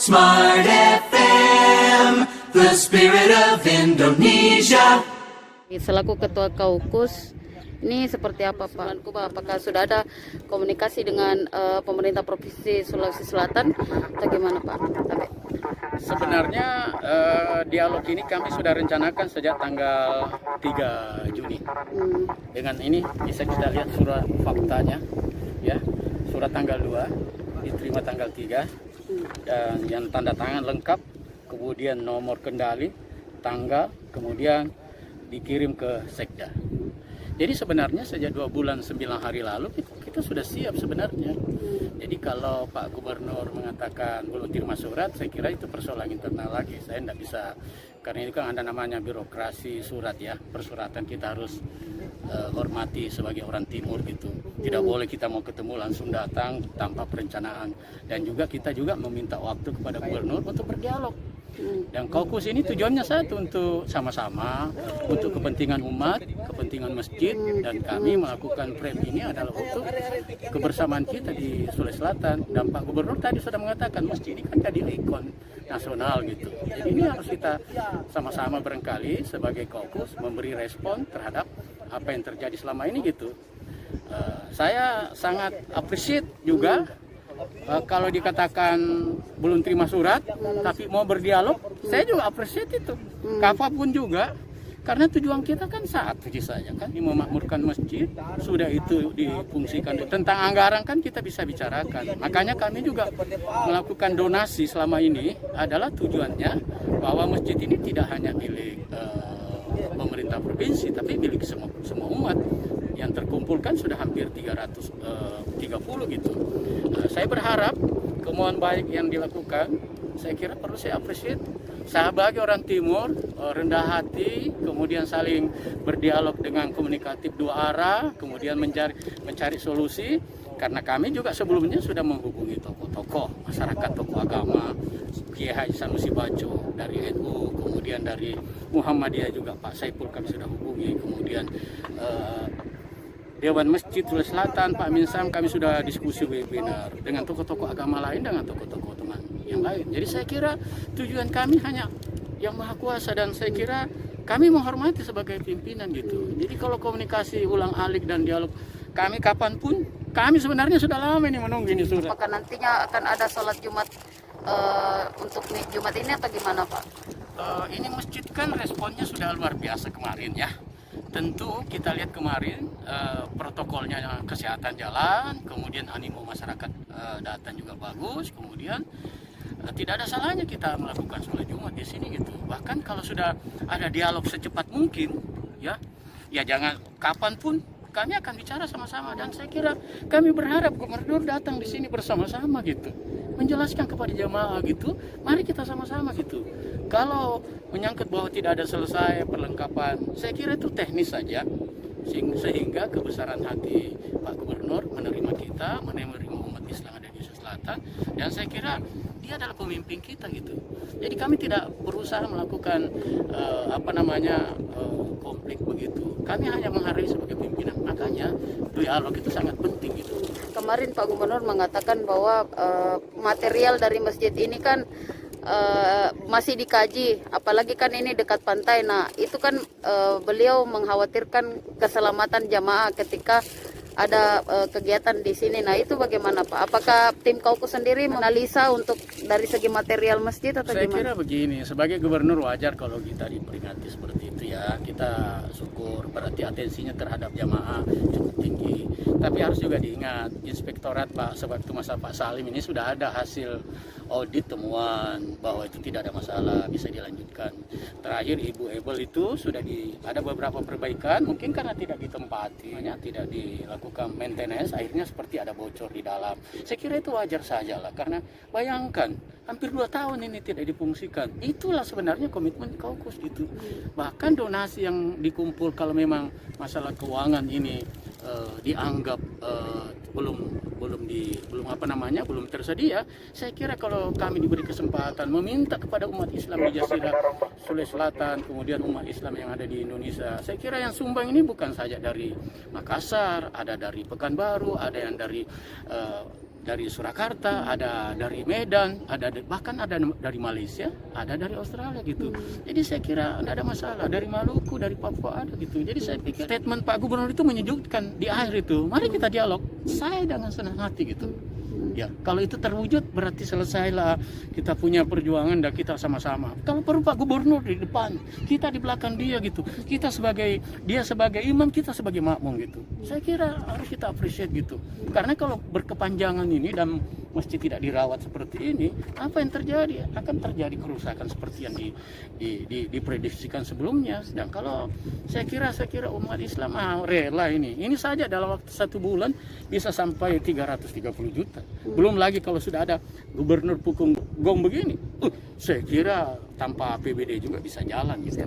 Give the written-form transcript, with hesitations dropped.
Smart FM, the spirit of Indonesia. Selaku Ketua Kaukus, ini seperti apa Pak? Apakah sudah ada komunikasi dengan pemerintah Provinsi Sulawesi Selatan atau gimana Pak? Sebenarnya dialog ini kami sudah rencanakan sejak tanggal 3 Juni. Dengan ini bisa kita lihat surat faktanya, ya, surat tanggal 2 diterima tanggal 3 dan yang tanda tangan lengkap, kemudian nomor kendali, tanggal, kemudian dikirim ke Sekda. Jadi sebenarnya sejak 2 bulan 9 hari lalu kita sudah siap sebenarnya. Jadi kalau Pak Gubernur mengatakan belum terima surat, saya kira itu persoalan internal lagi. Saya tidak bisa, karena ini kan ada namanya birokrasi surat ya, persuratan kita harus hormati sebagai orang timur gitu. Tidak boleh kita mau ketemu langsung datang tanpa perencanaan. Dan juga kita juga meminta waktu kepada Gubernur untuk berdialog. Dan Kaukus ini tujuannya satu, untuk sama-sama untuk kepentingan umat, kepentingan masjid, dan kami melakukan frame ini adalah untuk kebersamaan kita di Sulawesi Selatan. Dan Pak Gubernur tadi sudah mengatakan masjid ini kan jadi ikon nasional gitu. Jadi ini harus kita sama-sama barangkali sebagai Kaukus memberi respon terhadap apa yang terjadi selama ini gitu. Saya sangat appreciate juga kalau dikatakan belum terima surat tapi mau berdialog, saya juga appreciate itu. Kapanpun juga, karena tujuan kita kan satu saja kan, memakmurkan masjid. Sudah itu difungsikan. Tentang anggaran kan kita bisa bicarakan. Makanya kami juga melakukan donasi selama ini, adalah tujuannya bahwa masjid ini tidak hanya milik pemerintah provinsi, tapi milik semua umat. Yang terkumpulkan sudah hampir 330 gitu. Saya berharap kemauan baik yang dilakukan, saya kira perlu saya appreciate. Saya sebagai orang timur, rendah hati, kemudian saling berdialog dengan komunikatif dua arah, kemudian mencari solusi. Karena kami juga sebelumnya sudah menghubungi tokoh-tokoh masyarakat, tokoh agama, Kiai Haji Sanusi Baco dari NU, kemudian dari Muhammadiyah juga Pak Saiful kami sudah hubungi, kemudian Dewan Masjid Sulawesi Selatan, Pak Minsam, kami sudah diskusi webinar dengan tokoh-tokoh agama lain, dengan tokoh-tokoh teman yang lain. Jadi saya kira tujuan kami hanya yang Maha Kuasa, dan saya kira kami menghormati sebagai pimpinan gitu. Jadi kalau komunikasi ulang alik dan dialog kami kapanpun, kami sebenarnya sudah lama ini menunggu ini surat. Apakah nantinya akan ada sholat Jumat untuk Jumat ini atau gimana Pak? Ini masjid kan responnya sudah luar biasa kemarin ya. Tentu kita lihat kemarin protokolnya kesehatan jalan, kemudian animo masyarakat datang juga bagus, kemudian tidak ada salahnya kita melakukan sholat Jumat di sini gitu. Bahkan kalau sudah ada dialog secepat mungkin, ya jangan kapanpun kami akan bicara sama-sama, dan saya kira kami berharap Gubernur datang di sini bersama-sama gitu, menjelaskan kepada jamaah gitu. Mari kita sama-sama gitu. Kalau menyangkut bahwa tidak ada selesai perlengkapan, saya kira itu teknis saja, sehingga kebesaran hati Pak Gubernur menerima kita, menerima umat Islam ada di Sulawesi Selatan, dan saya kira dia adalah pemimpin kita gitu. Jadi kami tidak berusaha melakukan konflik begitu. Kami hanya menghargai sebagai pimpinan. Makanya dialog itu sangat penting gitu. Kemarin Pak Gubernur mengatakan bahwa material dari masjid ini kan masih dikaji, apalagi kan ini dekat pantai. Nah itu kan beliau mengkhawatirkan keselamatan jamaah ketika ada kegiatan di sini. Nah itu bagaimana Pak? Apakah tim Kaukus sendiri menganalisa untuk dari segi material masjid atau Saya gimana? kira begini, sebagai gubernur wajar kalau kita diperingati seperti itu ya. Kita syukur, berarti atensinya terhadap jamaah cukup tinggi. Tapi harus juga diingat, inspektorat sewaktu masa Pak Salim ini sudah ada hasil audit temuan bahwa itu tidak ada masalah, bisa dilanjutkan. Terakhir Ibu Ebel itu sudah ada beberapa perbaikan, mungkin karena tidak ditempati, tidak dilakukan maintenance, akhirnya seperti ada bocor di dalam. Saya kira itu wajar saja lah, karena bayangkan hampir 2 tahun ini tidak difungsikan. Itulah sebenarnya komitmen Kaukus itu. Bahkan donasi yang dikumpul kalau memang masalah keuangan ini dianggap belum tersedia, saya kira kalau kami diberi kesempatan meminta kepada umat Islam di Jazirah Sulawesi Selatan, kemudian umat Islam yang ada di Indonesia, saya kira yang sumbang ini bukan saja dari Makassar, ada dari Pekanbaru, ada yang dari dari Surakarta, ada dari Medan, bahkan ada dari Malaysia, ada dari Australia gitu. Jadi saya kira tidak ada masalah. Dari Maluku, dari Papua ada gitu. Jadi saya pikir statement Pak Gubernur itu menyejukkan di akhir itu. Mari kita dialog. Saya dengan senang hati gitu. Ya, kalau itu terwujud berarti selesailah, kita punya perjuangan dan kita sama-sama. Kalau perlu Pak Gubernur di depan, kita di belakang dia gitu. Dia sebagai imam, kita sebagai makmum gitu. Saya kira harus kita appreciate gitu. Karena kalau berkepanjangan ini dan masjid tidak dirawat seperti ini, apa yang terjadi? Akan terjadi kerusakan seperti yang diprediksikan sebelumnya. Dan kalau saya kira umat Islam rela ini. Ini saja dalam waktu 1 bulan bisa sampai 330 juta. Belum lagi kalau sudah ada gubernur pukul gong begini, saya kira tanpa APBD juga bisa jalan gitu.